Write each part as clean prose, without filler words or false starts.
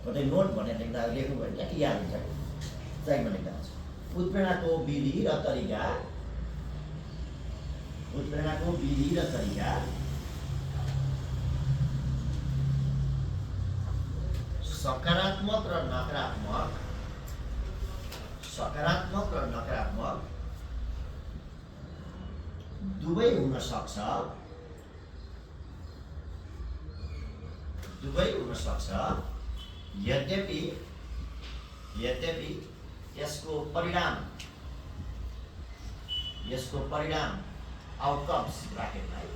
कतै नोट भनेर लेख्दा लेख्नु भयो भने याद हुन्छ चाहिँमा लेख्दा हुन्छ। उत्प्रेरणाको विधि र तरिका, उत्प्रेरणाको विधि र तरिका सकारात्मक र नकारात्मक, सकारात्मक र नकारात्मक दुवै हुन सक्छ, दुवै हुन सक्छ। यद्यपि यद्यपि यसको परिणाम, यसको परिणाम आउटकम्स ब्राकेटलाई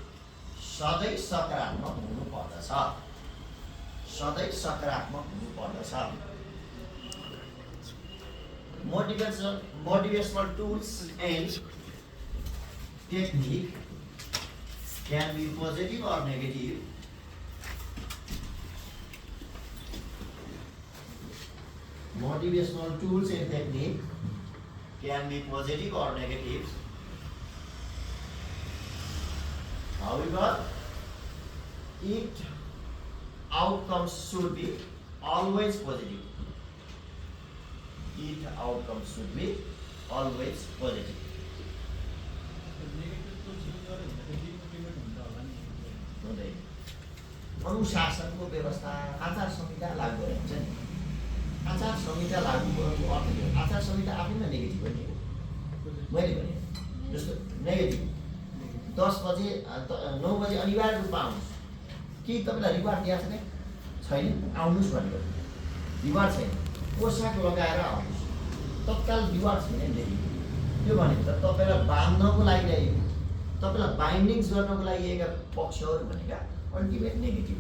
सधैँ सकारात्मक हुनु पर्दछ, सधैँ सकारात्मक हुनु पर्दछ। Motivational tools and technique can be positive or negative. Motivational tools and technique can be positive or negative. However, its outcomes should be always positive. Its outcomes should be always positive. अनुशासनको व्यवस्था, आचार संहिता लागू गरिन्छ नि। आचार संहिता लागू गर्नुको अर्थ के हो? आचार संहिता आफैमा नेगेटिभ हो नि। मैले भने जस्तो नेगेटिभ 10 बजे 9 बजे अनिवार्य रूपमा आउनुहोस्, के तपाईँलाई रिवार्ड दिएको छ? छैन, आउनुहोस् भनेको रिवार्ड छैन। पोसाक लगाएर आउनुहोस्, तत्काल रिवार्ड छैन नि। त्यो भनेको त तपाईँलाई बाँध्नको लागि, तपाईँलाई बाइन्डिङ्स गर्नको लागि एक पक्षहरू भनेका अल्टिमेट नेगेटिभ